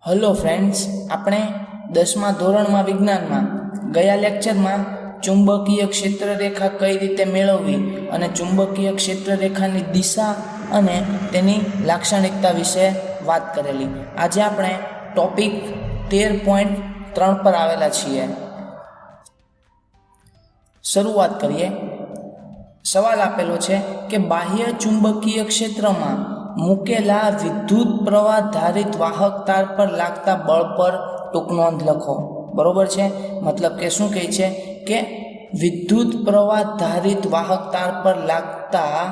Hello friends, આપણે 10મા ધોરણમાં વિજ્ઞાનમાં ગયા લેક્ચરમાં ચુંબકીય ક્ષેત્રરેખા કઈ રીતે મેળવવી અને ચુંબકીય ક્ષેત્રરેખાની દિશા અને તેની લાક્ષણિકતા વિશે વાત કરેલી. આજે આપણે ટોપિક 13.3 પર આવેલા છીએ. શરૂઆત કરીએ. સવાલ આપેલો છે કે બાહ્ય ચુંબકીય ક્ષેત્રમાં મૂકેલા વિદ્યુત પ્રવાહ ધારિત વાહક તાર પર લાગતા બળ પર ટૂંક નોંધ લખો. બરોબર છે? મતલબ કે શું કહે છે કે વિદ્યુત પ્રવાહ ધારિત વાહક તાર પર લાગતા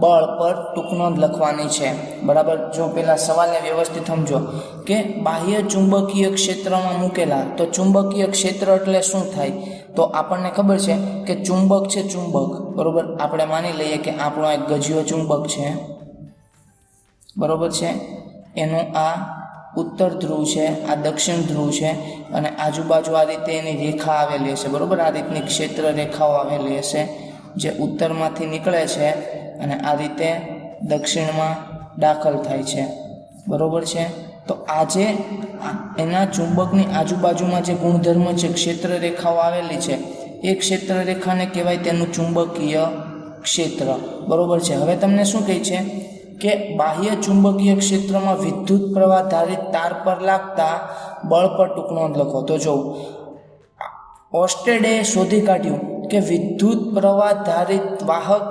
બળ પર ટૂંક નોંધ લખવાની છે. બરાબર. જો પેલા સવાલને વ્યવસ્થિત સમજો કે બાહ્ય ચુંબકીય ક્ષેત્રમાં મૂકેલા, તો ચુંબકીય ક્ષેત્ર એટલે શું થાય? તો આપણને ખબર છે કે ચુંબક છે, ચુંબક. બરોબર. આપણે માની લઈએ કે આપણો એક ગજિયો ચુંબક છે. બરોબર છે. એનું આ ઉત્તર ધ્રુવ છે, આ દક્ષિણ ધ્રુવ છે, અને આજુબાજુ આ રીતે એની રેખા આવેલી હશે. બરોબર. આ રીતની ક્ષેત્ર રેખાઓ આવેલી હશે જે ઉત્તરમાંથી નીકળે છે અને આ રીતે દક્ષિણમાં દાખલ થાય છે. બરોબર છે. તો આજે એના ચુંબકની આજુબાજુમાં જે ગુણધર્મ છે, ક્ષેત્ર રેખાઓ આવેલી છે, એ ક્ષેત્ર રેખાને કહેવાય તેનું ચુંબકીય ક્ષેત્ર. બરોબર છે. હવે તમને શું કહે છે કે બાહ્ય ચુંબકીય ક્ષેત્રમાં વિદ્યુત પ્રવાહ ધારિત તાર પર લાગતા બળ પર ટૂંક નોંધ લખો. તો જો ઓર્સ્ટેડે શોધી કાઢ્યું કે વિદ્યુત પ્રવાહ ધારિત વાહક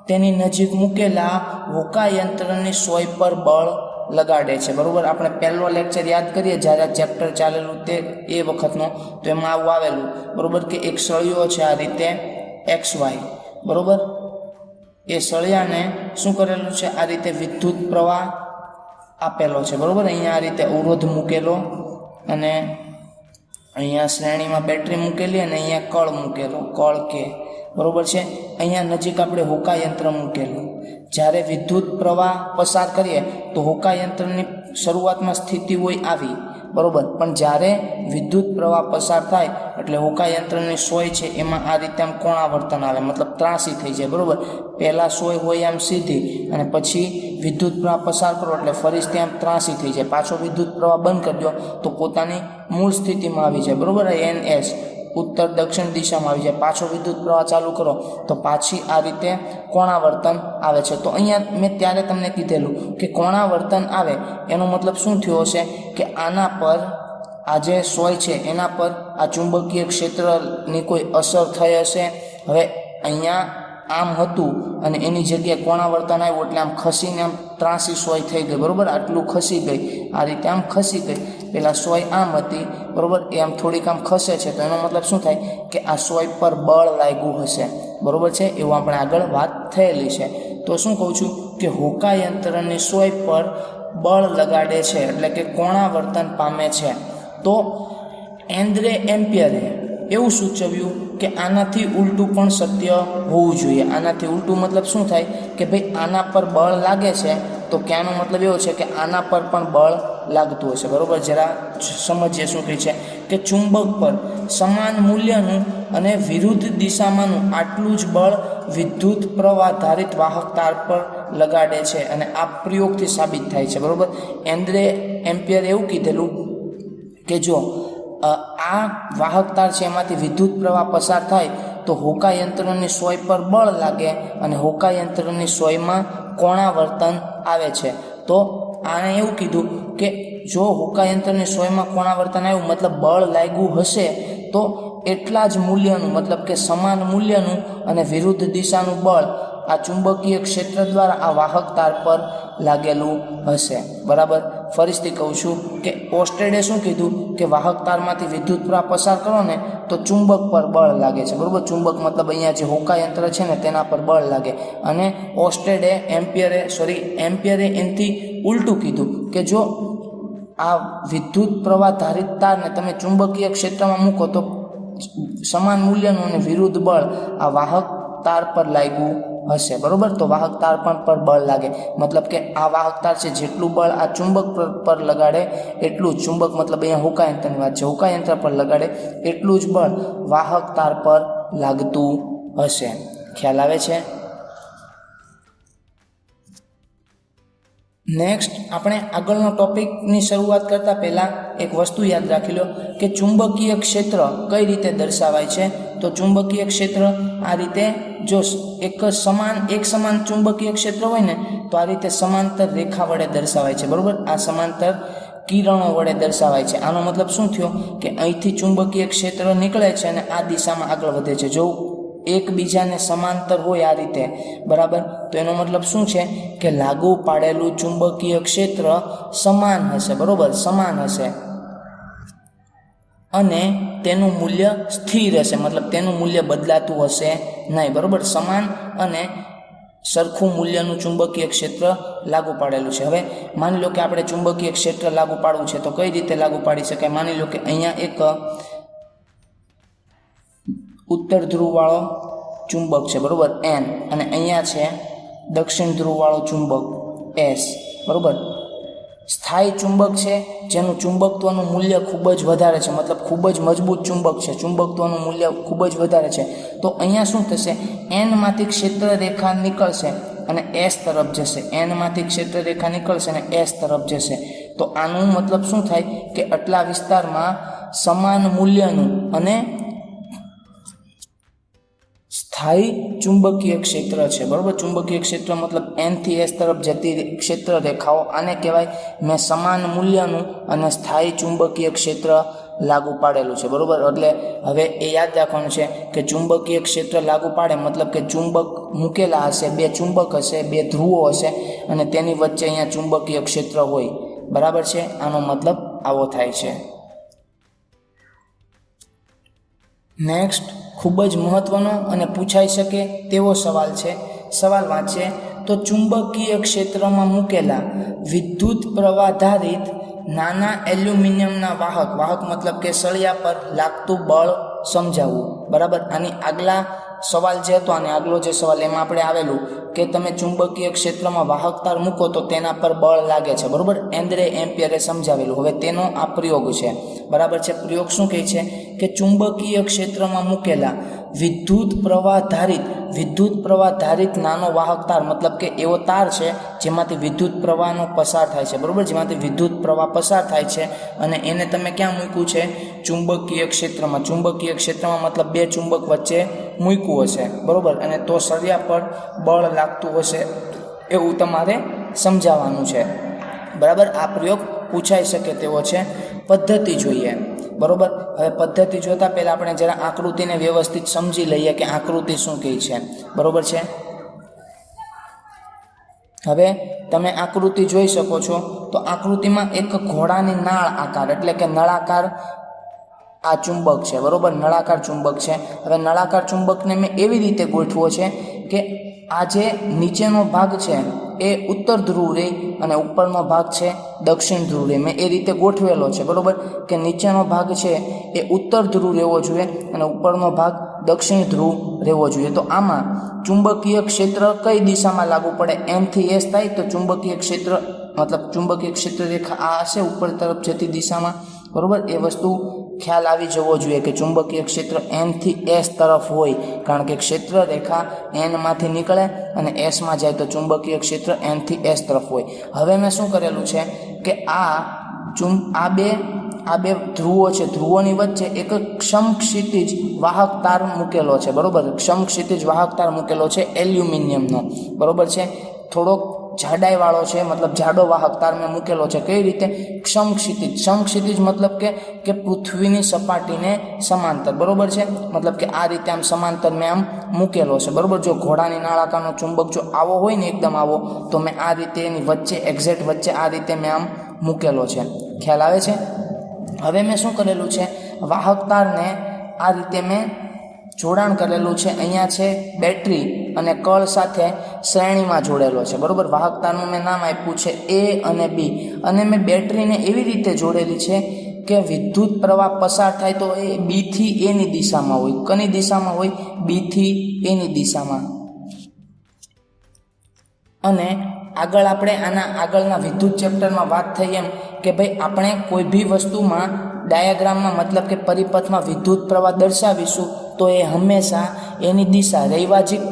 તેની નજીક મૂકેલા હોકાયંત્રની સોય પર બળ લગાડે છે. બરોબર. આપણે પહેલો લેક્ચર યાદ કરીએ જ્યારે ચેપ્ટર ચાલેલું તે એ વખતનો, તો એમાં આવું આવેલું. બરોબર કે એક સળિયો છે આ રીતે XY. બરોબર. એ સળિયાને શું કરેલું છે? આ રીતે વિદ્યુત પ્રવાહ આપેલો છે. બરોબર. અહીંયા આ રીતે અવરોધ મૂકેલો અને અહીંયા શ્રેણીમાં બેટરી મૂકેલી અને અહીંયા કળ મૂકેલો, કળ કે. બરોબર છે. અહીંયા નજીક આપણે હોકાયંત્ર મૂકેલું. જ્યારે વિદ્યુત પ્રવાહ પસાર કરીએ તો હોકાયંત્રની શરૂઆતમાં સ્થિતિ હોય આવી. બરોબર. પણ જ્યારે વિદ્યુત પ્રવાહ પસાર થાય એટલે હોકાયંત્રની સોય છે એમાં આ રીતે આમ કોણાવર્તન આવે, મતલબ ત્રાસી થઈ જાય. બરોબર. પહેલાં સોય હોય આમ સીધી અને પછી વિદ્યુત પ્રવાહ પસાર કરો એટલે ફરીથી આમ ત્રાસી થઈ જાય. પાછો વિદ્યુત પ્રવાહ બંધ કરી દો તો પોતાની મૂળ સ્થિતિમાં આવી જાય. બરોબર. NS ઉત્તર દક્ષિણ દિશામાં આવી જાય. પાછો વિદ્યુત પ્રવાહ ચાલુ કરો તો પાછી આ રીતે કોણાવર્તન આવે છે. તો અહીંયા મેં ત્યારે તમને કીધેલું કે કોણાવર્તન આવે એનો મતલબ શું થયો હશે કે આના પર આ જે સોય છે એના પર આ ચુંબકીય ક્ષેત્રની કોઈ અસર થઈ હશે. હવે અહીંયા આમ હતું અને એની જગ્યાએ કોણાવર્તન આવ્યું એટલે આમ ખસીને આમ ત્રાસી સોય થઈ ગઈ. બરોબર. આટલું ખસી ગઈ, આ રીતે આમ ખસી ગઈ. પેલા સોય આમ હતી. બરોબર. એ આમ થોડીક આમ ખસે છે તો એનો મતલબ શું થાય કે આ સોય પર બળ લાગ્યું હશે. બરોબર છે. એવું આપણે આગળ વાત થયેલી છે. તો શું કહું છું કે હોકાયંત્રની સોય પર બળ લગાડે છે એટલે કે કોણાવર્તન પામે છે. તો એન્દ્રે એમ્પિયરે એવું સૂચવ્યું કે આનાથી ઉલટું પણ સત્ય હોવું જોઈએ. આનાથી ઉલટું મતલબ શું થાય કે ભાઈ આના પર બળ લાગે છે તો ક્યાંનો મતલબ એવો છે કે આના પર પણ બળ લાગતું હશે. બરોબર. જરા સમજીએ શું કહે છે કે ચુંબક પર સમાન મૂલ્યનું અને વિરુદ્ધ દિશામાંનું આટલું જ બળ વિદ્યુત પ્રવાહ ધારિત વાહક તાર પર લગાડે છે અને આ પ્રયોગથી સાબિત થાય છે. બરોબર. એન્દ્રે એમ્પિયરે એવું કીધેલું કે જો આ વાહક તાર છે એમાંથી વિદ્યુત પ્રવાહ પસાર થાય તો હોકાયંત્રની સોય પર બળ લાગે અને હોકાયંત્રની સોયમાં કોણાવર્તન આવે છે. તો આને એવું કીધું કે જો હોકાયંત્રની સોયમાં કોણાવર્તન આવ્યું મતલબ બળ લાગ્યું હશે તો એટલા જ મૂલ્યનું, મતલબ કે સમાન મૂલ્યનું અને વિરુદ્ધ દિશાનું બળ આ ચુંબકીય ક્ષેત્ર દ્વારા આ વાહક તાર પર લાગેલું હશે. બરાબર. ફરીથી કહું છું કે ઓર્સ્ટેડે શું કીધું કે વાહક તારમાંથી વિદ્યુત પ્રવાહ પસાર કરો ને તો ચુંબક પર બળ લાગે છે. બરાબર. ચુંબક મતલબ અહીંયા જે હોકાયંત્ર છે ને તેના પર બળ લાગે. અને એમ્પિયરે એનાથી ઉલટું કીધું કે જો આ વિદ્યુત પ્રવાહ ધારિત તારને તમે ચુંબકીય ક્ષેત્રમાં મૂકો તો સમાન મૂલ્યનું અને વિરુદ્ધ બળ આ વાહક તાર પર લાગ્યું હશે. બરોબર. તો વાહક તાર પર બળ લાગે મતલબ કે આ વાહક તાર છે જેટલું બળ આ ચુંબક પર લગાડે એટલું જ, ચુંબક મતલબ અહીંયા હોકાયંત્રની વાત છે, હોકાયંત્ર પર લગાડે એટલું જ બળ વાહક તાર પર લાગતું હશે. ખ્યાલ આવે છે? નેક્સ્ટ આપણે આગળનો ટોપિકની શરૂઆત કરતાં પહેલાં એક વસ્તુ યાદ રાખી લો કે ચુંબકીય ક્ષેત્ર કઈ રીતે દર્શાવાય છે. તો ચુંબકીય ક્ષેત્ર આ રીતે, જો એક સમાન ચુંબકીય ક્ષેત્ર હોય ને તો આ રીતે સમાંતર રેખા વડે દર્શાવાય છે, બરાબર. આ સમાંતર કિરણો વડે દર્શાવાય છે. આનો મતલબ શું થયો કે અહીંથી ચુંબકીય ક્ષેત્ર નીકળે છે અને આ દિશામાં આગળ વધે છે. જો એકબીજાને સમાંતર હોય આ રીતે, બરાબર, તો એનો મતલબ શું છે કે લાગુ પાડેલું ચુંબકીય ક્ષેત્ર સમાન હશે, બરાબર, સમાન હશે અને તેનું મૂલ્ય સ્થિર હશે, મતલબ તેનું મૂલ્ય બદલાતું હશે નહીં, બરાબર. સમાન અને સરખું મૂલ્યનું ચુંબકીય ક્ષેત્ર લાગુ પાડેલું છે. હવે માની લો કે આપણે ચુંબકીય ક્ષેત્ર લાગુ પાડવું છે, તો કઈ રીતે લાગુ પાડી શકાય? માની લો કે અહીંયા એક ઉત્તર ધ્રુવવાળો ચુંબક છે, બરાબર, N, અને અહીંયા છે દક્ષિણ ધ્રુવવાળો ચુંબક S, બરાબર. સ્થાયી ચુંબક છે જેનું ચુંબકત્વનું મૂલ્ય ખૂબ જ વધારે છે, મતલબ ખૂબ જ મજબૂત ચુંબક છે, ચુંબકત્વનું મૂલ્ય ખૂબ જ વધારે છે. તો અહીંયા શું થશે? Nમાંથી ક્ષેત્ર રેખા નીકળશે અને S તરફ જશે. Nમાંથી ક્ષેત્ર રેખા નીકળશે અને S તરફ જશે. તો આનું મતલબ શું થાય કે આટલા વિસ્તારમાં સમાન મૂલ્યનું અને સ્થાયી ચુંબકીય ક્ષેત્ર છે, બરાબર. ચુંબકીય ક્ષેત્ર મતલબ N થી S તરફ જતી ક્ષેત્ર રેખાઓ, આને કહેવાય મેં સમાન મૂલ્યનું અને સ્થાયી ચુંબકીય ક્ષેત્ર લાગુ પાડેલું છે, બરાબર. એટલે હવે એ યાદ રાખવાનું છે કે ચુંબકીય ક્ષેત્ર લાગુ પાડે મતલબ કે ચુંબક મૂકેલા હશે, બે ચુંબક હશે, બે ધ્રુવો હશે અને તેની વચ્ચે અહીંયા ચુંબકીય ક્ષેત્ર હોય, બરાબર છે. આનો મતલબ આવો થાય છે. નેક્સ્ટ ખૂબ જ મહત્વનો અને પૂછાઈ શકે તેવો સવાલ છે. સવાલ વાંચીએ તો ચુંબકીય ક્ષેત્રમાં મૂકેલા વિદ્યુત પ્રવાધારિત નાના એલ્યુમિનિયમના વાહક મતલબ કે સળિયા પર લાગતું બળ સમજાવવું, બરાબર. આની આગલા સવાલ જે હતો અને આગલો જે સવાલ એમાં આપણે આવેલું કે તમે ચુંબકીય ક્ષેત્રમાં વાહક તાર મૂકો તો તેના પર બળ લાગે છે, બરાબર. એન્દ્રે એમ્પિયરે સમજાવેલું. હવે તેનો આ પ્રયોગ છે, બરાબર છે. પ્રયોગ શું કહે છે કે ચુંબકીય ક્ષેત્રમાં મૂકેલા વિદ્યુત પ્રવાહ ધારિત નાનો વાહક તાર, મતલબ કે એવો તાર છે જેમાંથી વિદ્યુત પ્રવાહનો પસાર થાય છે, બરાબર, જેમાંથી વિદ્યુત પ્રવાહ પસાર થાય છે અને એને તમે ક્યાં મૂક્યું છે? ચુંબકીય ક્ષેત્રમાં. ચુંબકીય ક્ષેત્રમાં મતલબ બે ચુંબક વચ્ચે મૂક્યું હશે, બરાબર, અને તો સળિયા પર બળ લાગતું હશે એવું તમારે સમજાવવાનું છે, બરાબર. આ પ્રયોગ પૂછાઈ શકે તેવો છે. પદ્ધતિ જોઈએ, બરાબર. હવે પદ્ધતિ જોતા પહેલાં આપણે જરા આકૃતિને વ્યવસ્થિત સમજી લઈએ કે આકૃતિ શું કહે છે, બરાબર છે. હવે તમે આકૃતિ જોઈ શકો છો તો આકૃતિમાં એક ઘોડાની નાળ આકાર એટલે કે નળાકાર આ ચુંબક છે, બરાબર, નળાકાર ચુંબક છે. હવે નળાકાર ચુંબકને મેં એવી રીતે ગોઠવો છે કે આ જે નીચેનો ભાગ છે એ ઉત્તર ધ્રુવ રે અને ઉપરનો ભાગ છે દક્ષિણ ધ્રુવ રે. મેં એ રીતે ગોઠવેલો છે, બરાબર, કે નીચેનો ભાગ છે એ ઉત્તર ધ્રુવ રહેવો જોઈએ અને ઉપરનો ભાગ દક્ષિણ ધ્રુવ રહેવો જોઈએ. તો આમાં ચુંબકીય ક્ષેત્ર કઈ દિશામાં લાગુ પડે? N થી S થાય તો ચુંબકીય ક્ષેત્ર મતલબ ચુંબકીય ક્ષેત્ર રેખા આ હશે ઉપર તરફ જતી દિશામાં, બરાબર. એ વસ્તુ ખ્યાલ આવી જવો જોઈએ કે ચુંબકીય ક્ષેત્ર N થી S તરફ હોય, કારણ કે ક્ષેત્ર રેખા Nમાંથી નીકળે અને Sમાં જાય તો ચુંબકીય ક્ષેત્ર N થી S તરફ હોય. હવે મેં શું કરેલું છે કે આ બે ધ્રુવો છે, ધ્રુવોની વચ્ચે એક સમક્ષિતિજ વાહક તાર મૂકેલો છે, બરાબર. સમક્ષિતિજ વાહક તાર મૂકેલો છે એલ્યુમિનિયમનો, બરાબર છે. થોડોક જાડાઈવાળો છે, મતલબ જાડો વાહક તાર મેં મૂકેલો છે. કઈ રીતે? સમક્ષિતિજ મતલબ કે પૃથ્વીની સપાટીને સમાંતર, બરાબર છે. મતલબ કે આ રીતે આમ સમાંતર મેં આમ મૂકેલો છે, બરાબર. જો ઘોડાની નાળાકારનો ચુંબક જો આવો હોય ને એકદમ આવો, તો મેં આ રીતે એની વચ્ચે એક્ઝેક્ટ વચ્ચે આ રીતે મેં આમ મૂકેલો છે. ખ્યાલ આવે છે? હવે મેં શું કરેલું છે? વાહક તારને આ રીતે મેં જોડાણ કરેલું છે. અહીંયા છે બેટરી અને કળ સાથે શ્રેણીમાં જોડેલો છે, બરાબર. વાહક તારનું મેં નામ આપ્યું છે A અને B અને મેં બેટરીને એવી રીતે જોડેલી છે કે વિદ્યુત પ્રવાહ પસાર થાય તો એ B થી A ની દિશામાં હોય. કની દિશામાં હોય? B થી A ની દિશામાં. અને આગળ આપણે આના આગળના વિદ્યુત ચેપ્ટરમાં વાત થઈ એમ કે ભાઈ આપણે કોઈ બી વસ્તુમાં ડાયાગ્રામમાં મતલબ કે પરિપથમાં વિદ્યુત પ્રવાહ દર્શાવીશું તો એ હંમેશા એની દિશા રૈવાજિક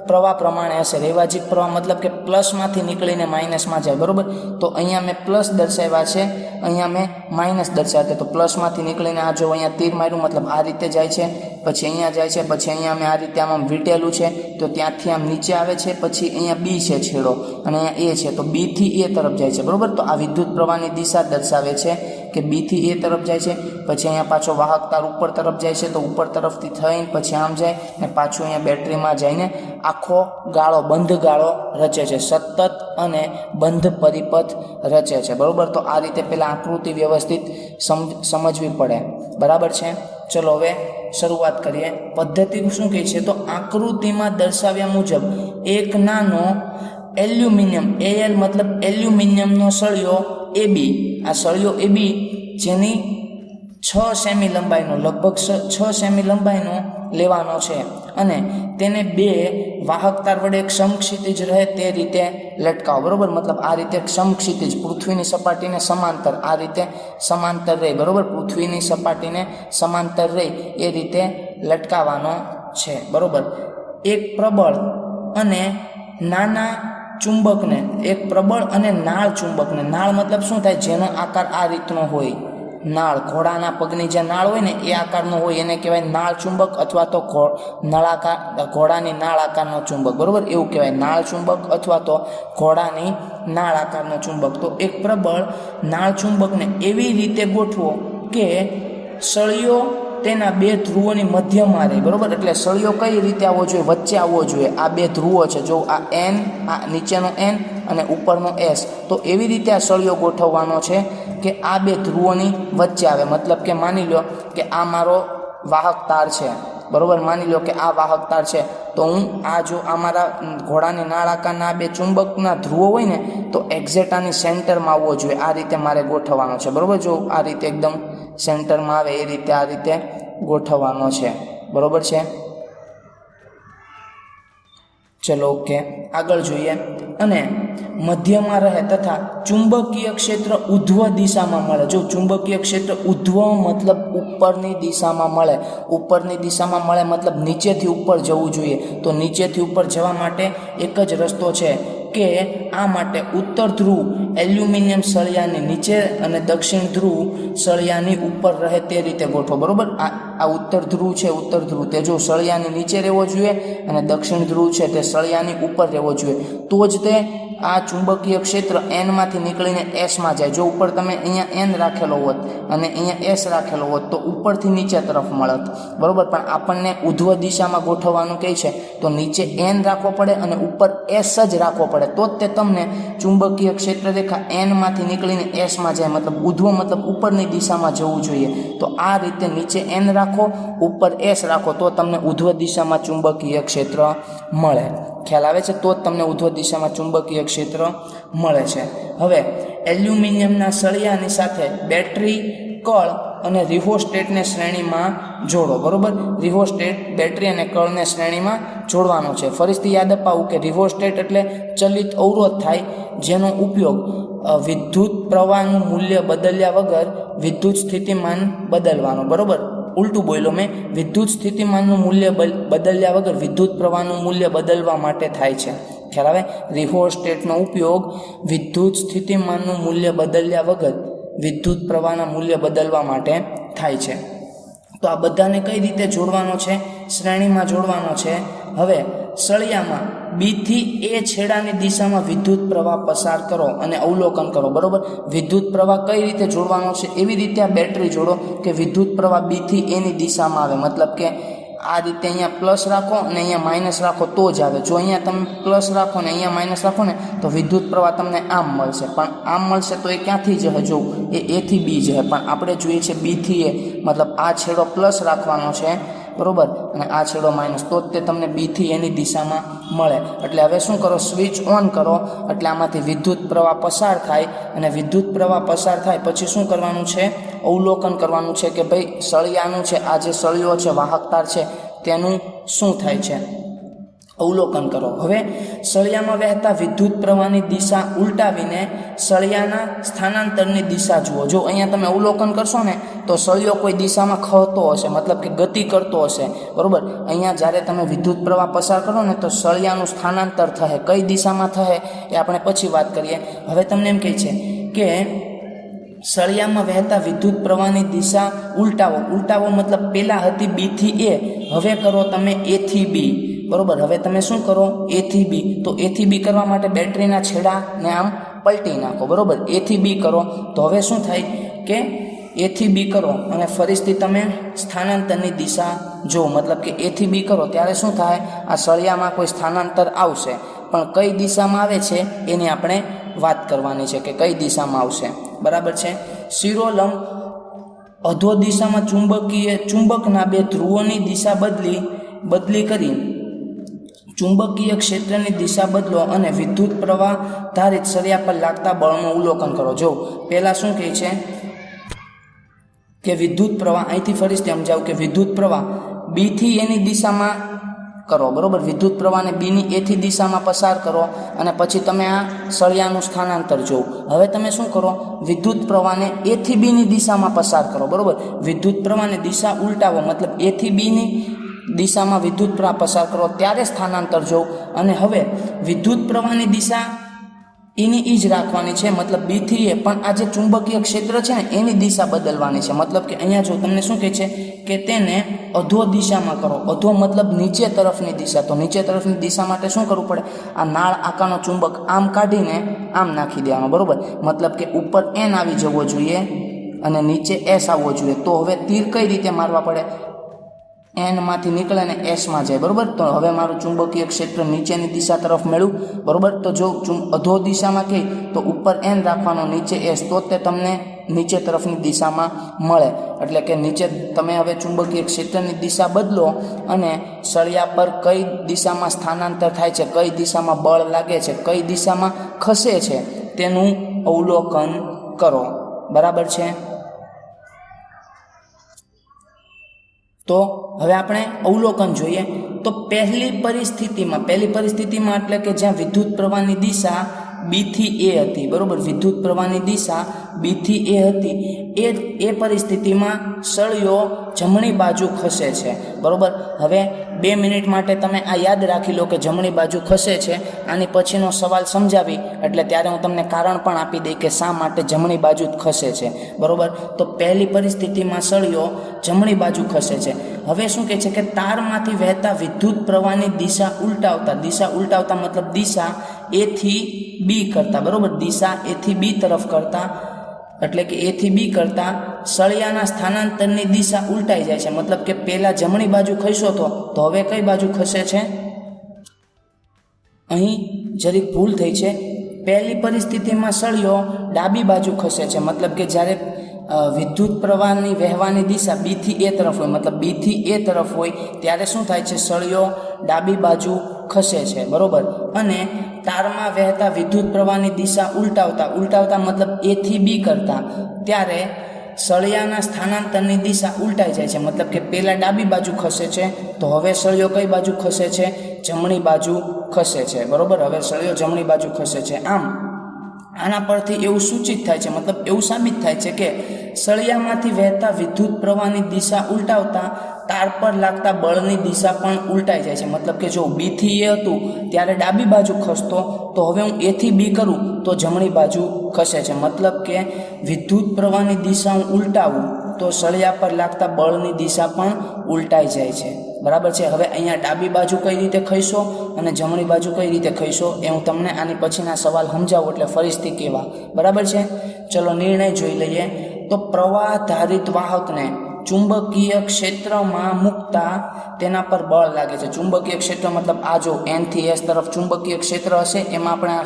પ્રવાહ પ્રમાણે હશે. રૈવાજિક પ્રવાહ મતલબ કે પ્લસમાંથી નીકળીને માઇનસમાં જાય, બરાબર. તો અહીંયા મેં પ્લસ દર્શાવ્યા છે, અહીંયા મેં માઇનસ દર્શાવ્યા. તો પ્લસમાંથી નીકળીને આ જો અહીંયા તીર માર્યું મતલબ આ રીતે જાય છે, પછી અહીંયા જાય છે, પછી અહીંયા મેં આ રીતે આમ વીટેલું છે તો ત્યાંથી આમ નીચે આવે છે, પછી અહીંયા બી છે છેડો અને અહીંયા એ છે તો બીથી એ તરફ જાય છે, બરાબર. તો આ વિદ્યુત પ્રવાહની દિશા દર્શાવે છે કે બીથી એ તરફ જાય છે. પછી અહીંયા પાછો વાહક તાર ઉપર તરફ જાય છે તો ઉપર તરફથી થઈને પછી આમ જાય ને પાછું અહીંયા બેટરીમાં જઈને આખો ગાળો, બંધ ગાળો રચે છે, સતત અને બંધ પરિપથ રચે છે, બરાબર. તો આ રીતે પહેલાં આકૃતિ વ્યવસ્થિત સમજવી પડે, બરાબર છે. ચલો હવે શરૂઆત કરીએ. પદ્ધતિ શું કહે છે તો આકૃતિમાં દર્શાવ્યા મુજબ એક નાનો એલ્યુમિનિયમ, એલ મતલબ એલ્યુમિનિયમનો સળિયો AB, આ સળિયો AB જેની 6 સેમી લંબાઈનો, લગભગ 6 સેમી લંબાઈનો લેવાનો છે અને તેને 2 વાહક તાર વડે એક સમક્ષિતિજ રહે તે રીતે લટકાવો, બરાબર. મતલબ આ રીતે સમક્ષિતિજ, પૃથ્વીની સપાટીને સમાંતર, આ રીતે સમાંતર રહે, બરાબર. પૃથ્વીની સપાટીને સમાંતર રહે એ રીતે લટકાવવાનો છે, બરાબર. એક પ્રબળ અને નાના ચુંબકને, એક પ્રબળ અને નાળ ચુંબકને, નાળ મતલબ શું થાય, જેનો આકાર આ રીતનો હોય, નાળ, ઘોડાના પગની જે નાળ હોય ને એ આકારનો હોય એને કહેવાય નાળ ચુંબક, અથવા તો નળાકાર, ઘોડાની નાળ આકારનો ચુંબક, બરાબર. એવું કહેવાય નાળ ચુંબક અથવા તો ઘોડાની નાળ આકારનો ચુંબક. તો એક પ્રબળ નાળ ચુંબકને એવી રીતે ગોઠવો કે સળિયો તેના 2 ધ્રુવોની મધ્યમાં રહે, બરાબર. એટલે સળિયો કઈ રીતે આવવો જોઈએ, વચ્ચે આવવો જોઈએ. આ 2 ધ્રુવો છે, જો આ N, આ નીચેનો N અને ઉપરનો S. તો એવી રીતે આ સળિયો ગોઠવવાનો છે કે આ 2 ધ્રુવોની વચ્ચે આવે. મતલબ કે માની લો કે આ મારો વાહક તાર છે, બરાબર. માની લો કે આ વાહક તાર છે તો હું આ જો આ મારા ઘોડાની નાળ આકારના 2 ચુંબકના ધ્રુવો હોય ને તો એક્ઝેક્ટ આની સેન્ટરમાં આવવો જોઈએ. આ રીતે મારે ગોઠવવાનો છે, બરાબર. જો આ રીતે એકદમ સેન્ટરમાં આવે એ રીતે આ રીતે ગોઠવવાનો છે, બરાબર છે. ચલો ઓકે, આગળ જોઈએ. અને મધ્યમાં રહે તથા ચુંબકીય ક્ષેત્ર ઉધ્વ દિશામાં મળે. જો ચુંબકીય ક્ષેત્ર ઉધ્વ મતલબ ઉપરની દિશામાં મળે, ઉપરની દિશામાં મળે મતલબ નીચેથી ઉપર જવું જોઈએ. તો નીચેથી ઉપર જવા માટે એક જ રસ્તો છે કે આ માટે ઉત્તર ધ્રુવ એલ્યુમિનિયમ સળિયાની નીચે અને દક્ષિણ ધ્રુવ સળિયાની ઉપર રહે તે રીતે ગોઠવો, બરાબર. આ ઉત્તર ધ્રુવ છે, ઉત્તર ધ્રુવ તે જો સળિયાની નીચે રહેવો જોઈએ અને દક્ષિણ ધ્રુવ છે તે સળિયાની ઉપર રહેવો જોઈએ. તો જ તે આ ચુંબકીય ક્ષેત્ર Nમાંથી નીકળીને Sમાં જાય. જો ઉપર તમે અહીંયા N રાખેલો હોત અને અહીંયા S રાખેલો હોત તો ઉપરથી નીચે તરફ મળત, બરાબર. પણ આપણને ઉધ્વ દિશામાં ગોઠવવાનું કહે છે તો નીચે N રાખવો પડે અને ઉપર S જ રાખવો પડે, તો જ તે તમને ચુંબકીય ક્ષેત્ર રેખા Nમાંથી નીકળીને Sમાં જાય. મતલબ ઉધ્વ મતલબ ઉપરની દિશામાં જવું જોઈએ. તો આ રીતે નીચે N રાખો, ઉપર S રાખો તો તમને ઉધ્વ દિશામાં ચુંબકીય ક્ષેત્ર મળે. ખ્યાલ આવે છે? તો જ તમને ઉધ્વ દિશામાં ચુંબકીય ક્ષેત્ર મળે છે. હવે એલ્યુમિનિયમના સળિયાની સાથે બેટરી, કળ અને રિહોસ્ટેટને શ્રેણીમાં જોડો, બરાબર. રિહોસ્ટેટ, બેટરી અને કળને શ્રેણીમાં જોડવાનો છે. ફરીથી યાદ અપાવું કે રિહોસ્ટેટ એટલે ચલિત અવરોધ થાય જેનો ઉપયોગ વિદ્યુત પ્રવાહનું મૂલ્ય બદલ્યા વગર વિદ્યુત સ્થિતિમાન બદલવાનો, બરાબર. ઉલટું બોલ્યો મેં, વિદ્યુત સ્થિતિમાનનું મૂલ્ય બદલ્યા વગર વિદ્યુત પ્રવાહનું મૂલ્ય બદલવા માટે થાય છે. ખ્યાલ આવે? રિહોસ્ટેટનો ઉપયોગ વિદ્યુત સ્થિતિમાનનું મૂલ્ય બદલ્યા વગર વિદ્યુત પ્રવાહના મૂલ્ય બદલવા માટે થાય છે. તો આ બધાને કઈ રીતે જોડવાનો છે? શ્રેણીમાં જોડવાનો છે. હવે સળિયામાં બી થી એ છેડાની દિશામાં વિદ્યુત પ્રવાહ પસાર કરો અને અવલોકન કરો, બરાબર. વિદ્યુત પ્રવાહ કઈ રીતે જોડવાનો છે? એવી રીતે આ બેટરી જોડો કે વિદ્યુત પ્રવાહ બી થી એની દિશામાં આવે. મતલબ કે આ રીતે અહીંયા પ્લસ રાખો અને અહીંયા માઇનસ રાખો તો જ આવે. જો અહીંયા તમે પ્લસ રાખો ને અહીંયા માઇનસ રાખો ને તો વિદ્યુત પ્રવાહ તમને આમ મળશે, પણ આમ મળશે તો એ ક્યાંથી જશે? જો એ થી બી જશે, પણ આપણે જોઈએ છે બી થી એ, મતલબ આ છેડો પ્લસ રાખવાનો છે, બરાબર, અને આ છેડો માઇનસ, તો જ તે તમને બી થી એની દિશામાં મળે. એટલે હવે શું કરો? સ્વિચ ઓન કરો એટલે આમાંથી વિદ્યુત પ્રવાહ પસાર થાય અને વિદ્યુત પ્રવાહ પસાર થાય પછી શું કરવાનું છે? અવલોકન કરવાનું છે કે ભાઈ સળિયાનું છે, આ જે સળિયો છે, વાહક તાર છે, તેનું શું થાય છે? અવલોકન કરો. હવે સળિયામાં વહેતા વિદ્યુત પ્રવાહની દિશા ઉલટાવીને સળિયાના સ્થાનાંતરની દિશા જુઓ. જો અહીંયા તમે અવલોકન કરશો ને તો સળિયો કોઈ દિશામાં ખતો હશે, મતલબ કે ગતિ કરતો હશે, બરાબર. અહીંયા જ્યારે તમે વિદ્યુત પ્રવાહ પસાર કરો ને તો સળિયાનું સ્થાનાંતર થશે. કઈ દિશામાં થશે એ આપણે પછી વાત કરીએ. હવે તમને એમ કહે છે કે સળિયામાં વહેતા વિદ્યુત પ્રવાહની દિશા ઉલટાવો મતલબ પહેલાં હતી બી થી એ, હવે કરો તમે એ થી બી, બરોબર. હવે તમે શું કરો? એ થી બી. તો એ થી બી કરવા માટે બેટરીના છેડાને આમ પલટી નાખો, બરોબર. એ થી બી કરો તો હવે શું થાય કે એ થી બી કરો અને ફરીથી તમે સ્થાનાંતરની દિશા જો, મતલબ કે એ થી બી કરો ત્યારે શું થાય? આ સળિયામાં કોઈ સ્થાનાંતર આવશે, પણ કઈ દિશામાં આવે છે એની આપણે વાત કરવાની છે કે કઈ દિશામાં આવશે, બરાબર છે. શિરોલંબ અધો દિશામાં ચુંબકના બે ધ્રુવોની દિશા બદલી કરી ચુંબકીય ક્ષેત્રની દિશા બદલો અને વિદ્યુત પ્રવાહ ધારિત સળિયા પર લાગતા બળનું અવલોકન કરો. જો પહેલાં શું કહે છે કે વિદ્યુત પ્રવાહ, અહીંથી ફરીથી સમજાવું કે વિદ્યુત પ્રવાહ બી થી એની દિશામાં કરો, બરોબર. વિદ્યુત પ્રવાહને બીની એથી દિશામાં પસાર કરો અને પછી તમે આ સળિયાનું સ્થાનાંતર જોવો. હવે તમે શું કરો? વિદ્યુત પ્રવાહને એથી બીની દિશામાં પસાર કરો, બરોબર. વિદ્યુત પ્રવાહને દિશા ઉલટાવો, મતલબ એથી બીની દિશામાં વિદ્યુત પ્રવાહ પસાર કરો ત્યારે સ્થાનાંતર જોવો. અને હવે વિદ્યુત પ્રવાહની દિશા એની જ રાખવાની છે, મતલબ બી થી એ, પણ આ જે ચુંબકીય ક્ષેત્ર છે ને એની દિશા બદલવાની છે. મતલબ કે અહીંયા જો તમને શું કહે છે કે તેને અધો દિશામાં કરો. અધો મતલબ નીચે તરફની દિશા. તો નીચે તરફની દિશા માટે શું કરવું પડે? આ નાળ આકારનો ચુંબક આમ કાઢીને આમ નાખી દેવાનો, બરોબર. મતલબ કે ઉપર એન આવી જવો જોઈએ અને નીચે એસ આવવો જોઈએ. તો હવે તીર કઈ રીતે મારવા પડે? એનમાંથી નીકળે ને એસમાં જાય, બરોબર. તો હવે મારું ચુંબકીય ક્ષેત્ર નીચેની દિશા તરફ મેળવું, બરોબર. તો જો અધો દિશામાં કહી તો ઉપર એન રાખવાનો, નીચે એસ, તો તે તમને નીચે તરફની દિશામાં મળે. એટલે કે નીચે તમે હવે ચુંબકીય ક્ષેત્રની દિશા બદલો અને સળિયા પર કઈ દિશામાં સ્થાનાંતર થાય છે, કઈ દિશામાં બળ લાગે છે, કઈ દિશામાં ખસે છે તેનું અવલોકન કરો, બરાબર છે. તો હવે આપણે અવલોકન જોઈએ. તો પહેલી પરિસ્થિતિમાં એટલે કે જ્યાં વિદ્યુત પ્રવાહની દિશા બી થી એ હતી, બરોબર. વિદ્યુત પ્રવાહની દિશા બી થી એ હતી, એ પરિસ્થિતિમાં સળિયો જમણી બાજુ ખસે છે, બરોબર. હવે 2 મિનિટ માટે તમે આ યાદ રાખી લો કે જમણી બાજુ ખસે છે. આની પછીનો સવાલ સમજાવી એટલે ત્યારે હું તમને કારણ પણ આપી દઈ કે શા માટે જમણી બાજુ જ ખસે છે, બરોબર. તો પહેલી પરિસ્થિતિમાં સળિયો જમણી બાજુ ખસે છે. હવે શું કહે છે કે તારમાંથી વહેતા વિદ્યુત પ્રવાહની દિશા ઉલટાવતા મતલબ દિશા એ થી બી કરતા, બરોબર. દિશા એ થી બી તરફ કરતા, એટલે કે એ થી બી કરતા સળિયાના સ્થાનાંતરની દિશા ઉલટાઈ જાય છે. મતલબ કે પહેલા જમણી બાજુ ખસ્યો તો હવે કઈ બાજુ ખસે છે? અહીં જરીક ભૂલ થઈ છે. પહેલી પરિસ્થિતિમાં સળિયો ડાબી બાજુ ખસે છે, મતલબ કે જ્યારે વિદ્યુત પ્રવાહની વહેવાની દિશા બી થી એ તરફ હોય, મતલબ બી થી એ તરફ હોય ત્યારે શું થાય છે? સળિયો ડાબી બાજુ ખસે છે, બરોબર. અને તારમાં વહેતા વિદ્યુત પ્રવાહની દિશા ઉલટાવતા મતલબ એ થી બી કરતા ત્યારે સળિયાના સ્થાનાંતરની દિશા ઉલટાઈ જાય છે. મતલબ કે પહેલાં ડાબી બાજુ ખસે છે તો હવે સળિયો કઈ બાજુ ખસે છે? જમણી બાજુ ખસે છે, બરોબર. હવે સળિયો જમણી બાજુ ખસે છે. આમ આના પરથી એવું સૂચિત થાય છે, મતલબ એવું સાબિત થાય છે કે સળિયામાંથી વહેતા વિદ્યુત પ્રવાહની દિશા ઉલટાવતા તાર પર લાગતા બળની દિશા પણ ઉલટાઈ જાય છે. મતલબ કે જો બી થી એ હતું ત્યારે ડાબી બાજુ ખસતો, તો હવે હું એ થી બી કરું તો જમણી બાજુ ખસે છે. મતલબ કે વિદ્યુત પ્રવાહની દિશા હું ઉલટાવું તો સળિયા પર લાગતા બળની દિશા પણ ઉલટાઈ જાય છે, બરાબર છે. હવે અહીંયા ડાબી બાજુ કઈ રીતે ખઈશો અને જમણી બાજુ કઈ રીતે ખઈશો એ હું તમને આની પછીના સવાલ સમજાવું એટલે ફરીથી કહેવા, બરાબર છે. ચલો નિર્ણય જોઈ લઈએ. તો પ્રવાહ ધારિત વાહકને ચુંબકીય ક્ષેત્રમાં મૂકતા તેના પર બળ લાગે છે. ચુંબકીય ક્ષેત્ર મતલબ આ જો એન થી એસ તરફ ચુંબકીય ક્ષેત્ર હશે, એમાં આપણે આ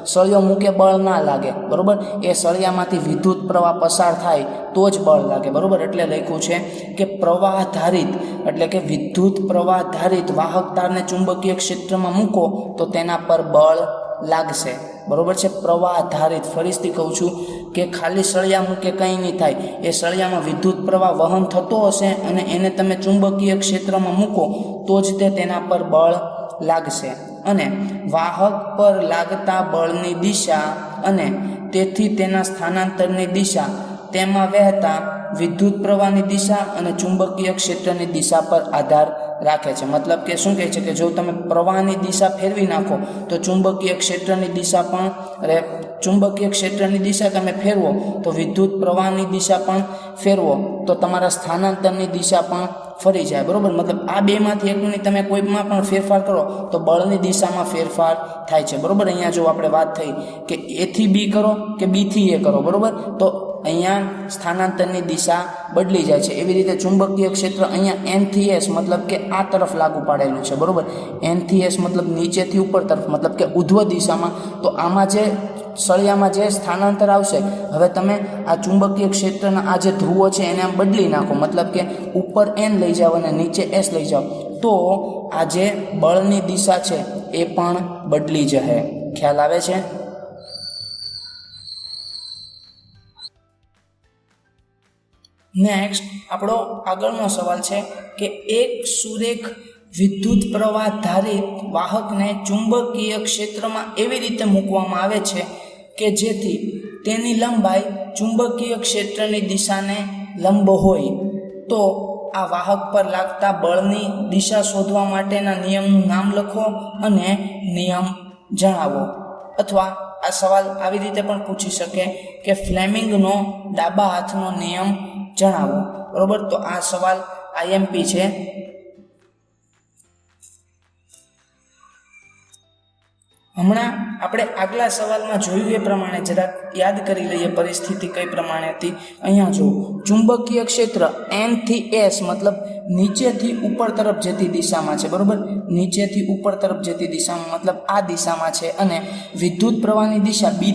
સળિયો મૂકે બળ ના લાગે, બરોબર. એ સળિયામાંથી વિદ્યુત પ્રવાહ પસાર થાય તો જ બળ લાગે, બરોબર. એટલે લખ્યું છે કે પ્રવાહ ધારિત એટલે કે વિદ્યુત પ્રવાહ ધારિત વાહક તારને ચુંબકીય ક્ષેત્રમાં મૂકો તો તેના પર બળ લાગશે, બરોબર છે. પ્રવાહ ધારિત, ફરીથી કહું છું કે ખાલી સળિયા મૂકે કંઈ નહીં થાય. એ સળિયામાં વિદ્યુત પ્રવાહ વહન થતો હશે અને એને તમે ચુંબકીય ક્ષેત્રમાં મૂકો તો જ તેના પર બળ લાગશે અને વાહક પર લાગતા બળની દિશા અને તેથી તેના સ્થાનાંતરની દિશા, તેમાં વહેતા વિદ્યુત પ્રવાહની દિશા અને ચુંબકીય ક્ષેત્રની દિશા પર આધાર રાખે છે. મતલબ કે શું કહે છે કે જો તમે પ્રવાહની દિશા ફેરવી નાખો તો ચુંબકીય ક્ષેત્રની દિશા પણ ચુંબકીય ક્ષેત્રની દિશા તમે ફેરવો તો વિદ્યુત પ્રવાહની દિશા પણ ફેરવો તો તમારા સ્થાનાંતરની દિશા પણ ફરી જાય. બરોબર, મતલબ આ બેમાંથી એકની તમે કોઈમાં પણ ફેરફાર કરો તો બળની દિશામાં ફેરફાર થાય છે. બરોબર, અહીંયા જો આપણે વાત થઈ કે એ થી બી કરો કે બી થી એ કરો, બરોબર, તો અહીંયા સ્થાનાંતરની દિશા બદલી જાય છે. એવી રીતે ચુંબકીય ક્ષેત્ર અહીંયા એન થી એસ મતલબ કે આ તરફ લાગુ પાડેલું છે. બરોબર, એન થી એસ મતલબ નીચેથી ઉપર તરફ, મતલબ કે ઉધ્વ દિશામાં. તો આમાં જે સળિયામાં જે સ્થાનાંતર આવશે, હવે તમે આ ચુંબકીય ક્ષેત્રના આ જે ધ્રુવો છે એને આમ બદલી નાખો, મતલબ કે ઉપર એન લઈ જાઓ અને નીચે એસ લઈ જાઓ, તો આ જે બળની દિશા છે એ પણ બદલી જશે. ખ્યાલ આવે છે? નેક્સ્ટ આપણો આગળનો સવાલ છે કે એક સુરેખ વિદ્યુત પ્રવાહ ધારિત વાહકને ચુંબકીય ક્ષેત્રમાં એવી રીતે મૂકવામાં આવે છે કે જેથી તેની લંબાઈ ચુંબકીય ક્ષેત્રની દિશાને લંબ હોય. તો આ વાહક પર લાગતા બળની દિશા શોધવા માટેના નિયમનું નામ લખો અને નિયમ જણાવો. અથવા આ સવાલ આવી રીતે પણ પૂછી શકે કે ફ્લેમિંગનો ડાબા હાથનો નિયમ જણાવો. બરોબર, તો આ સવાલ આઈએમપી છે. હમણાં આપણે આગલા સવાલમાં જોયું એ પ્રમાણે જરાક યાદ કરી લઈએ પરિસ્થિતિ કઈ પ્રમાણે હતી. અહીંયા જો ચુંબકીય ક્ષેત્ર એન થી એસ મતલબ નીચેથી ઉપર તરફ જતી દિશામાં છે. બરોબર, નીચેથી ઉપર તરફ જતી દિશામાં મતલબ આ દિશામાં છે અને વિદ્યુત પ્રવાહની દિશા બી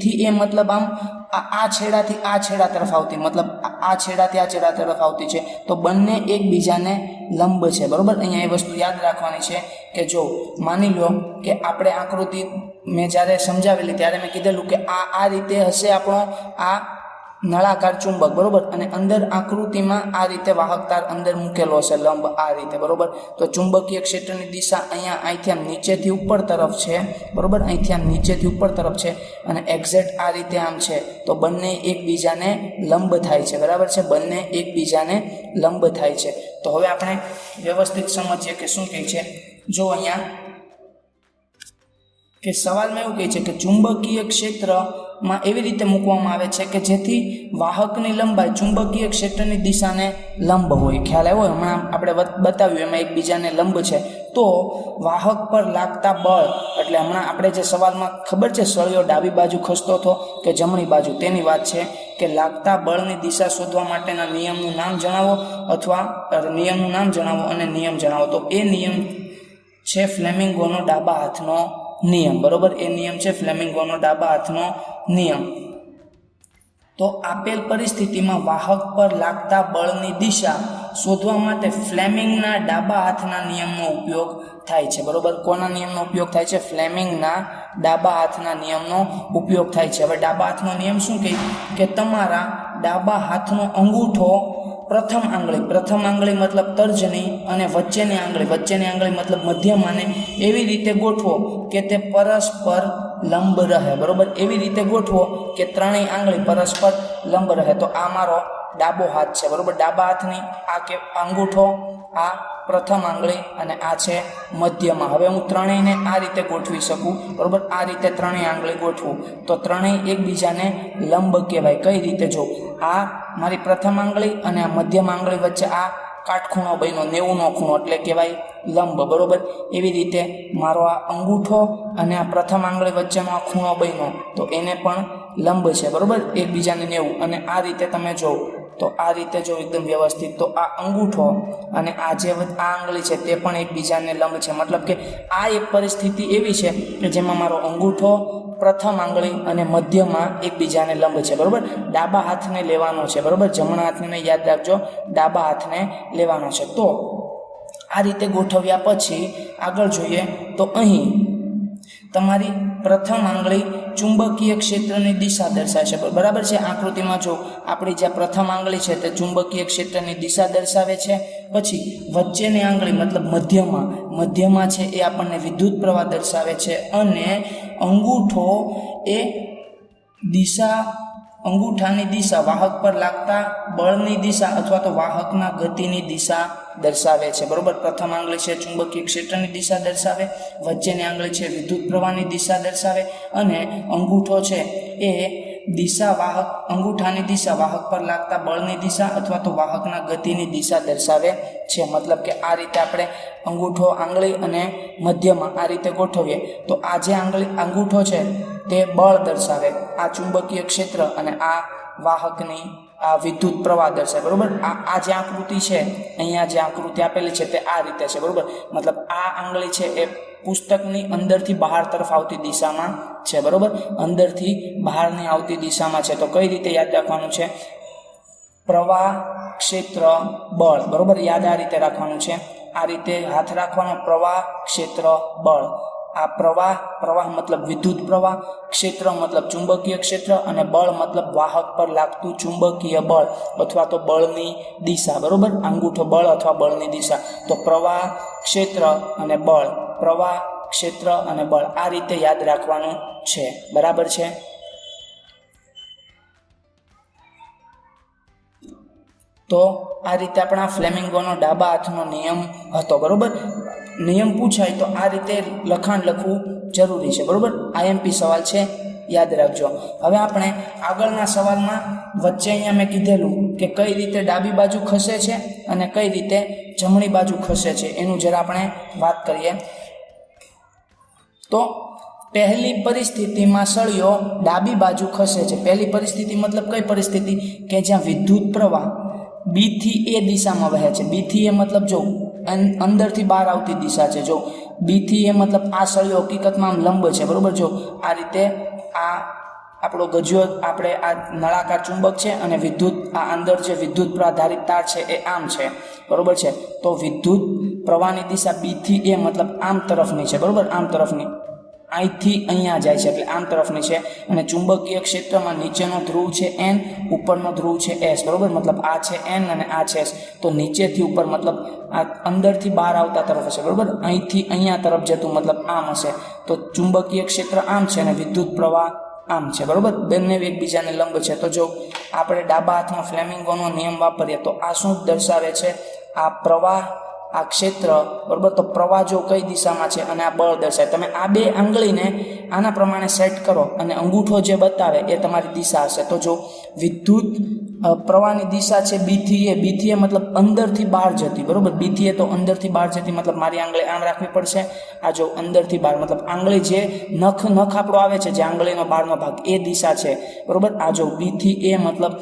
થી એ મતલબ આમ આ છેડાથી આ છેડા તરફ આવતી, મતલબ આ છેડાથી આ છેડા તરફ આવતી છે. તો બંને એકબીજાને લંબ છે. બરોબર, અહીંયા એ વસ્તુ યાદ રાખવાની છે કે જો માની લો કે આપણે આકૃતિ મેં જ્યારે સમજાવેલી ત્યારે મેં કીધેલું કે આ રીતે હશે આપણો આ નળાકાર ચુંબક. બરોબર, અને અંદર આકૃતિમાં આ રીતે વાહક તાર અંદર મૂકેલો હશે લંબ આ રીતે. બરોબર, તો ચુંબકીય ક્ષેત્રની દિશા અહીંયા અહીંથી આમ નીચેથી ઉપર તરફ છે. બરોબર, અહીંથી આમ નીચેથી ઉપર તરફ છે અને એક્ઝેક્ટ આ રીતે આમ છે. તો બંને એકબીજાને લંબ થાય છે. બરાબર છે, બંને એકબીજાને લંબ થાય છે. તો હવે આપણે વ્યવસ્થિત સમજીએ કે શું કહે છે. જો અહીંયા કે સવાલમાં એવું કહે છે કે ચુંબકીય ક્ષેત્રમાં એવી રીતે મૂકવામાં આવે છે કે જેથી વાહકની લંબાઈ ચુંબકીય ક્ષેત્રની દિશાને લંબ હોય. ખ્યાલ આવ્યો? હમણાં આપણે બતાવ્યું એમાં એકબીજાને લંબ છે. તો વાહક પર લાગતા બળ એટલે હમણાં આપણે જે સવાલમાં ખબર છે સળિયો ડાબી બાજુ ખસતો હતો કે જમણી બાજુ, તેની વાત છે કે લાગતા બળની દિશા શોધવા માટેના નિયમનું નામ જણાવો અથવા નિયમનું નામ જણાવો અને નિયમ જણાવો. તો એ નિયમ છે ફ્લેમિંગોનો ડાબા હાથનો નિયમ. બરોબર, એ નિયમ છે ફ્લેમિંગોનો ડાબા હાથનો નિયમ. તો આપેલ પરિસ્થિતિમાં વાહક પર લાગતા બળની દિશા શોધવા માટે ફ્લેમિંગના ડાબા હાથના નિયમનો ઉપયોગ થાય છે. બરોબર, કોના નિયમનો ઉપયોગ થાય છે? ફ્લેમિંગના ડાબા હાથના નિયમનો ઉપયોગ થાય છે. હવે ડાબા હાથનો નિયમ શું કહે કે તમારા ડાબા હાથનો અંગૂઠો પ્રથમ આંગળી મતલબ તર્જની અને વચ્ચેની આંગળી મતલબ મધ્યમાને એવી રીતે ગોઠવો કે તે પરસ્પર લંબ રહે. બરોબર, એવી રીતે ગોઠવો કે ત્રણેય આંગળી પરસ્પર લંબ રહે. તો આ મારો ડાબો હાથ છે. બરોબર, ડાબા હાથની આ કે અંગૂઠો, આ પ્રથમ આંગળી અને આ છે મધ્યમાં. હવે હું ત્રણેયને આ રીતે ગોઠવી શકું. બરોબર, આ રીતે ત્રણેય આંગળી ગોઠવું તો ત્રણેય એકબીજાને લંબ કહેવાય. કઈ રીતે? જો આ મારી પ્રથમ આંગળી અને આ મધ્યમ આંગળી વચ્ચે આ કાટખૂણો બન્યો, 90નો ખૂણો એટલે કહેવાય લંબ. બરોબર, એવી રીતે મારો આ અંગૂઠો અને આ પ્રથમ આંગળી વચ્ચેનો આ ખૂણો બન્યો તો એને પણ લંબ છે. બરોબર, એકબીજાને 90. અને આ રીતે તમે જો તો આ રીતે જો એકદમ વ્યવસ્થિત, તો આ અંગૂઠો અને આ જે આ આંગળી છે તે પણ એકબીજાને લંબ છે. મતલબ કે આ એક પરિસ્થિતિ એવી છે કે જેમાં મારો અંગૂઠો, પ્રથમ આંગળી અને મધ્યમાં એકબીજાને લંબ છે. બરોબર, ડાબા હાથને લેવાનો છે. બરોબર, જમણા હાથને યાદ રાખજો, ડાબા હાથને લેવાનો છે. તો આ રીતે ગોઠવ્યા પછી આગળ જોઈએ તો અહીં તમારી પ્રથમ આંગળી ચુંબકીય ક્ષેત્રની દિશા દર્શાવે છે, બરાબર છે. આકૃતિમાં જો આપણી જે પ્રથમ આંગળી છે તે ચુંબકીય ક્ષેત્રની દિશા દર્શાવે છે. પછી વચ્ચેની આંગળી મતલબ મધ્યમાં છે એ આપણને વિદ્યુત પ્રવાહ દર્શાવે છે, અને અંગૂઠો એ અંગૂઠાની દિશા વાહક પર લાગતા બળની દિશા અથવા તો વાહકના ગતિની દિશા દર્શાવે છે, બરોબર. પ્રથમ આંગળી છે ચુંબકીય ક્ષેત્રની દિશા દર્શાવે, વચ્ચેની આંગળી છે વિદ્યુત પ્રવાહની દિશા દર્શાવે, અને અંગૂઠો છે એ અંગૂઠાની દિશા વાહક પર લાગતા બળની દિશા અથવા તો વાહકના ગતિની દિશા દર્શાવે છે. મતલબ કે આ રીતે આપણે આંગળી અને મધ્યમાં આ રીતે ગોઠવીએ તો આ જે અંગૂઠો છે તે બળ દર્શાવે, આ ચુંબકીય ક્ષેત્ર, અને આ વાહકની આ વિદ્યુત પ્રવાહ દર્શાવે, બરોબર. આ જે આકૃતિ છે, અહીંયા જે આકૃતિ આપેલી છે તે આ રીતે છે, બરોબર. મતલબ આ આંગળી છે એ પુસ્તકની અંદરથી બહાર તરફ આવતી દિશામાં છે, બરોબર. અંદરથી બહારની આવતી દિશામાં છે. તો કઈ રીતે યાદ રાખવાનું છે? પ્રવાહ, ક્ષેત્ર, બળ, બરોબર. યાદ આ રીતે રાખવાનું છે. આ રીતે હાથ રાખવાનો, પ્રવાહ, ક્ષેત્ર, બળ. આ પ્રવાહ મતલબ વિદ્યુત પ્રવાહ, ક્ષેત્ર મતલબ ચુંબકીય ક્ષેત્ર, અને બળ મતલબ વાહક પર લાગતું ચુંબકીય બળ અથવા તો બળની દિશા, બરોબર. અંગૂઠો બળ અથવા બળની દિશા. તો પ્રવાહ, ક્ષેત્ર અને બળ, પ્રવાહ, ક્ષેત્ર અને બળ, આ રીતે યાદ રાખવાનું છે, બરાબર છે. તો આ રીતે આપણા ફ્લેમિંગોનો ડાબા હાથનો નિયમ હતો, બરોબર. નિયમ પૂછાય તો આ રીતે લખાણ લખવું જરૂરી છે, બરોબર. આઈએમપી સવાલ છે, યાદ રાખજો. હવે આપણે આગળના સવાલમાં વચ્ચે અહીંયા મેં કીધેલું કે કઈ રીતે ડાબી બાજુ ખસે છે અને કઈ રીતે જમણી બાજુ ખસે છે એનું જરા આપણે વાત કરીએ. તો પહેલી પરિસ્થિતિમાં સળિયો ડાબી બાજુ ખસે છે. પહેલી પરિસ્થિતિ મતલબ કઈ પરિસ્થિતિ? કે જ્યાં વિદ્યુત પ્રવાહ બી થી એ દિશામાં વહે છે. બી થી એ મતલબ જો અંદરથી બહાર આવતી દિશા છે. જો બી થી એ મતલબ આ સળિયો હકીકતમાં આમ લંબ છે, બરોબર. જો આ રીતે આ આપણો ગજિયો, આપણે આ નળાકાર ચુંબક છે, અને આ અંદર જે વિદ્યુત પ્રવાહ ધારિત તાર છે એ આમ છે, બરોબર છે. તો વિદ્યુત પ્રવાહની દિશા બી થી એ મતલબ આમ તરફની છે, બરોબર. આમ તરફની, અહીંથી અહીંયા જાય છે એટલે આમ તરફની છે. અને ચુંબકીય ક્ષેત્રમાં નીચેનો ધ્રુવ છે N, ઉપરનો ધ્રુવ છે S, બરોબર. મતલબ આ છે N અને આ છે S. તો નીચેથી ઉપર મતલબ આ અંદરથી બહાર આવતા તરફ હશે, બરોબર. અહીંથી અહીંયા તરફ જતું મતલબ આમ હશે. તો ચુંબકીય ક્ષેત્ર આમ છે અને વિદ્યુત પ્રવાહ આમ છે, બરોબર. બંને એકબીજાને લંબ છે. તો જો આપણે ડાબા હાથમાં ફ્લેમિંગોનો નિયમ વાપરીએ તો આ શું દર્શાવે છે? આ પ્રવાહ, આ ક્ષેત્ર, બરોબર. તો પ્રવાહ જો કઈ દિશામાં છે અને આ બળ દર્શાવે. તમે આ બે આંગળીને આના પ્રમાણે સેટ કરો અને અંગૂઠો જે બતાવે એ તમારી દિશા હશે. તો જો વિદ્યુત પ્રવાહની દિશા છે બી થી એ મતલબ અંદરથી બહાર જતી, બરોબર. બી થી એ તો અંદરથી બહાર જતી, મતલબ મારી આંગળી આમ રાખવી પડશે. આ જો અંદરથી બહાર મતલબ આંગળી જે નખ આપણો આવે છે, જે આંગળીનો બહારનો ભાગ, એ દિશા છે, બરોબર. આ જો બી થી એ મતલબ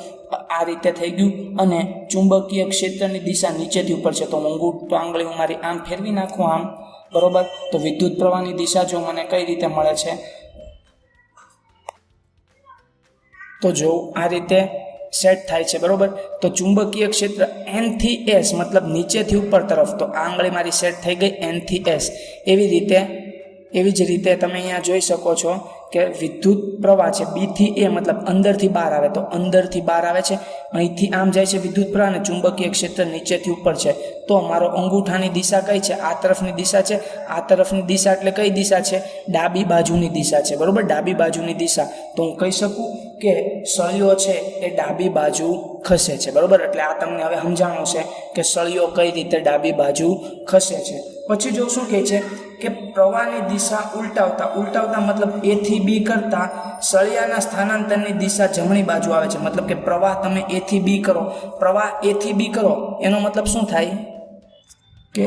આ રીતે થઈ ગયું. અને ચુંબકીય ક્ષેત્રની દિશા નીચેથી ઉપર છે. તો આંગળી હું મારી આમ ફેરવી નાખું આમ, બરોબર. તો વિદ્યુત પ્રવાહની દિશા જો મને કઈ રીતે મળે છે, તો જો આ રીતે સેટ થાય છે, બરોબર. તો ચુંબકીય ક્ષેત્ર N થી S મતલબ નીચેથી ઉપર તરફ. તો આ આંગળી મારી સેટ થઈ ગઈ N થી S. એવી જ રીતે તમે અહીંયા જોઈ શકો છો કે વિદ્યુત પ્રવાહ છે બી થી એ મતલબ અંદરથી બહાર આવે. તો અંદરથી બહાર આવે છે, અહીંથી આમ જાય છે વિદ્યુત પ્રવાહ, અને ચુંબકીય ક્ષેત્ર નીચેથી ઉપર છે. તો મારો અંગૂઠાની દિશા કઈ છે? આ તરફની દિશા છે. આ તરફની દિશા એટલે કઈ દિશા છે? ડાબી બાજુની દિશા છે, બરોબર. ડાબી બાજુની દિશા. તો હું કહી શકું કે સળિયો છે એ ડાબી બાજુ ખસે છે, બરોબર. એટલે આ તમને હવે સમજાણું છે કે સળિયો કઈ રીતે ડાબી બાજુ ખસે છે. પછી જો શું કહે છે કે પ્રવાહની દિશા ઉલટાવતા મતલબ એ થી બી કરતા સળિયાના સ્થાનાંતરની દિશા જમણી બાજુ આવે છે. મતલબ કે પ્રવાહ તમે એ થી બી કરો, પ્રવાહ એ થી બી કરો, એનો મતલબ શું થાય? કે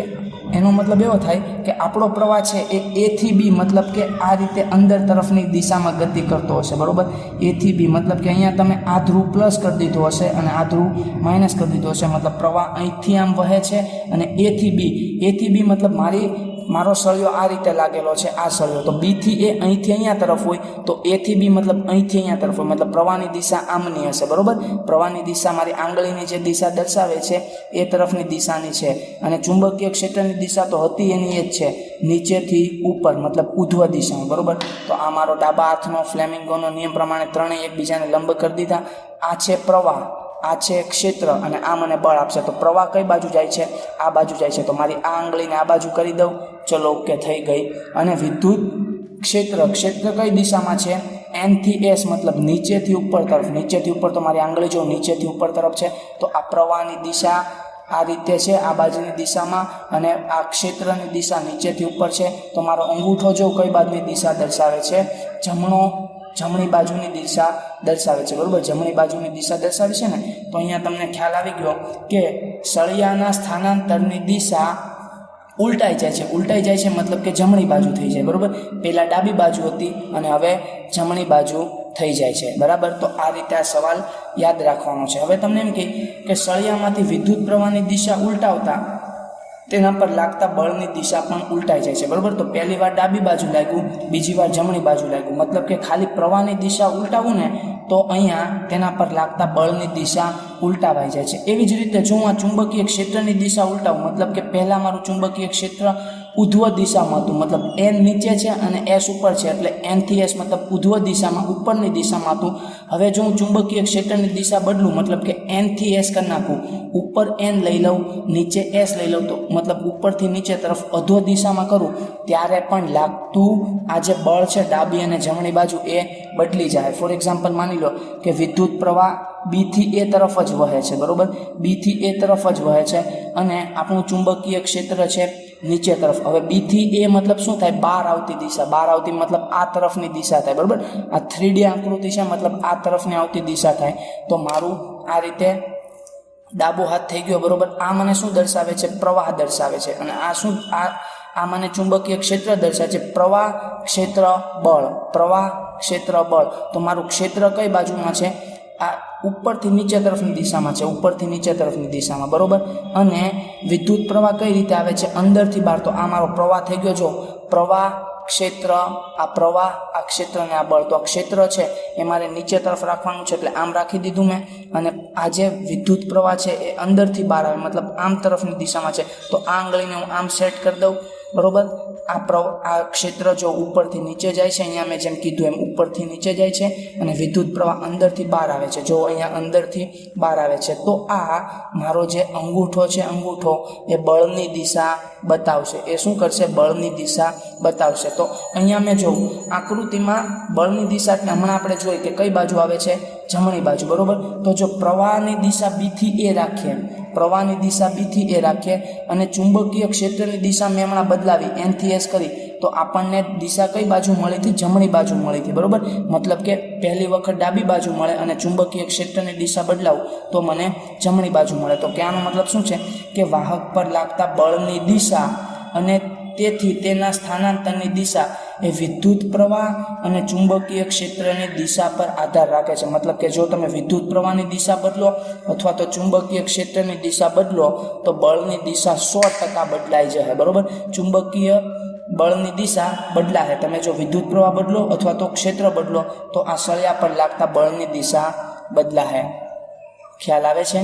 એનો મતલબ એવો થાય કે આપણો પ્રવાહ છે એ થી બી મતલબ કે આ રીતે અંદર તરફની દિશામાં ગતિ કરતો હશે, બરોબર. એ થી બી મતલબ કે અહીંયા તમે આ ધ્રુવ પ્લસ કરી દીધો હશે અને આ ધ્રુવ માઇનસ કરી દીધો હશે. મતલબ પ્રવાહ અહીંથી આમ વહે છે અને એ થી બી મતલબ મારી મારો સળિયો આ રીતે લાગેલો છે, આ સળિયો, તો બી થી એ અહીંથી અહીંયા તરફ હોય, તો એ થી બી મતલબ અહીંથી અહીંયા તરફ હોય, મતલબ પ્રવાહની દિશા આમની હશે, બરોબર. પ્રવાહની દિશા મારી આંગળીની જે દિશા દર્શાવે છે એ તરફની દિશાની છે, અને ચુંબકીય ક્ષેત્રની દિશા તો હતી એની એ જ છે, નીચેથી ઉપર, મતલબ ઉધ્વ દિશામાં, બરોબર. તો આ મારો ડાબા હાથનો ફ્લેમિંગોનો નિયમ પ્રમાણે ત્રણેય એકબીજાને લંબ કરી દીધા. આ છે પ્રવાહ, આ છે ક્ષેત્ર, અને આ મને બળ આપશે. તો પ્રવાહ કઈ બાજુ જાય છે? આ બાજુ જાય છે. તો મારી આ આંગળીને આ બાજુ કરી દઉં, ચલો ઓકે થઈ ગઈ. અને વિદ્યુત ક્ષેત્ર, ક્ષેત્ર કઈ દિશામાં છે? એન થી એસ, મતલબ નીચેથી ઉપર તરફ. નીચેથી ઉપર તો મારી આંગળી જો નીચેથી ઉપર તરફ છે, તો આ પ્રવાહની દિશા આ રીતે છે, આ બાજુની દિશામાં, અને આ ક્ષેત્રની દિશા નીચેથી ઉપર છે. તો મારો અંગૂઠો જો કઈ બાજુની દિશા દર્શાવે છે? જમણી બાજુની દિશા દર્શાવે છે, બરોબર. જમણી બાજુની દિશા દર્શાવે છે ને, તો અહીંયા તમને ખ્યાલ આવી ગયો કે સળિયાના સ્થાનાંતરની દિશા ઉલટાઈ જાય છે. ઉલટાઈ જાય છે મતલબ કે જમણી બાજુ થઈ જાય, બરોબર. પહેલાં ડાબી બાજુ હતી અને હવે જમણી બાજુ થઈ જાય છે, બરાબર. તો આ રીતે આ સવાલ યાદ રાખવાનો છે. હવે તમને એમ કે સળિયામાંથી વિદ્યુત પ્રવાહની દિશા ઉલટાવતા તેના પર લાગતા બળની દિશા પણ ઉલટાઈ જાય છે, બરોબર. તો પહેલી વાર ડાબી બાજુ લાગ્યું, બીજી વાર જમણી બાજુ લાગ્યું, મતલબ કે ખાલી પ્રવાહની દિશા ઉલટાવું ને તો અહીંયા તેના પર લાગતા બળની દિશા ઉલટાવાઈ જાય છે. એવી જ રીતે જો હું આ ચુંબકીય ક્ષેત્રની દિશા ઉલટાવું, મતલબ કે પહેલાં મારું ચુંબકીય ક્ષેત્ર ઉધ્વ દિશામાં હતું, મતલબ એન નીચે છે અને એસ ઉપર છે, એટલે એન થી એસ મતલબ ઉધ્વ દિશામાં, ઉપરની દિશામાં હતું. હવે જો હું ચુંબકીય ક્ષેત્રની દિશા બદલું, મતલબ કે એન થી એસ કરી નાખું, ઉપર એન લઈ લઉં, નીચે એસ લઈ લઉં, તો મતલબ ઉપરથી નીચે તરફ અધો દિશામાં કરું, ત્યારે પણ લાગતું આ જે બળ છે ડાબી અને જમણી બાજુ એ બદલી જાય. ફોર એક્ઝામ્પલ માની લો કે વિદ્યુત પ્રવાહ બી થી એ તરફ જ વહે છે, બરોબર. બી થી એ તરફ જ વહે છે, અને આપણું ચુંબકીય ક્ષેત્ર છે નીચે તરફ. હવે બી થી એ મતલબ શું થાય? બહાર આવતી દિશા. બહાર આવતી મતલબ આ તરફની દિશા થાય, બરોબર. આ 3D આકૃતિ છે, મતલબ આ તરફની આવતી દિશા થાય. તો મારું આ રીતે ડાબો હાથ થઈ ગયો, બરોબર. આ મને શું દર્શાવે છે? પ્રવાહ દર્શાવે છે. અને આ શું? આ મને ચુંબકીય ક્ષેત્ર દર્શાવે છે. પ્રવાહ, ક્ષેત્ર, બળ. પ્રવાહ, ક્ષેત્ર, બળ. તો મારું ક્ષેત્ર કઈ બાજુમાં છે? આ ઉપરથી નીચે તરફની દિશામાં છે, ઉપરથી નીચે તરફની દિશામાં, બરોબર. અને વિદ્યુત પ્રવાહ કઈ રીતે આવે છે? અંદરથી બહાર. તો આ મારો પ્રવાહ થઈ ગયો, જો પ્રવાહ, ક્ષેત્ર, આ પ્રવાહ, આ ક્ષેત્ર અને આ બળ. તો આ ક્ષેત્ર છે એ મારે નીચે તરફ રાખવાનું છે, એટલે આમ રાખી દીધું મેં. અને આ જે વિદ્યુત પ્રવાહ છે એ અંદરથી બહાર આવે, મતલબ આમ તરફની દિશામાં છે. તો આ આંગળીને હું આમ સેટ કરી દઉં, બરોબર. આ ક્ષેત્ર જો ઉપરથી નીચે જાય છે, અહીંયા મેં જેમ કીધું એમ ઉપરથી નીચે જાય છે, અને વિદ્યુત પ્રવાહ અંદરથી બહાર આવે છે, જો અહીંયા અંદરથી બહાર આવે છે. તો આ મારો જે અંગૂઠો છે, અંગૂઠો એ બળની દિશા બતાવશે. એ શું કરશે? બળની દિશા બતાવશે. તો અહીંયા મેં જો આકૃતિમાં બળની દિશા એટલે હમણાં આપણે જોઈ કે કઈ બાજુ આવે છે? જમણી બાજુ, બરોબર. તો જો પ્રવાહની દિશા બી થી એ રાખીએ, પ્રવાહની દિશા બી થી એ રાખીએ, અને ચુંબકીય ક્ષેત્રની દિશા મેં હમણાં બદલાવી, એન થી એસ કરી, તો આપણને દિશા કઈ બાજુ મળી હતી? જમણી બાજુ મળી હતી, બરોબર. મતલબ કે પહેલી વખત ડાબી બાજુ મળે અને ચુંબકીય ક્ષેત્રની દિશા બદલાવું તો મને જમણી બાજુ મળે. તો ક્યાંનો મતલબ શું છે? કે વાહક પર લાગતા બળની દિશા અને તેથી તેના સ્થાનાંતરની દિશા એ વિદ્યુત પ્રવાહ અને ચુંબકીય ક્ષેત્રની દિશા પર આધાર રાખે છે. મતલબ કે જો તમે વિદ્યુત પ્રવાહની દિશા બદલો અથવા તો ચુંબકીય ક્ષેત્રની દિશા બદલો તો બળની દિશા 100% બદલાઈ જશે, બરોબર. ચુંબકીય બળની દિશા બદલાશે. તમે જો વિદ્યુત પ્રવાહ બદલો અથવા તો ક્ષેત્ર બદલો તો આ સળિયા પર લાગતા બળની દિશા બદલાશે. ખ્યાલ આવે છે?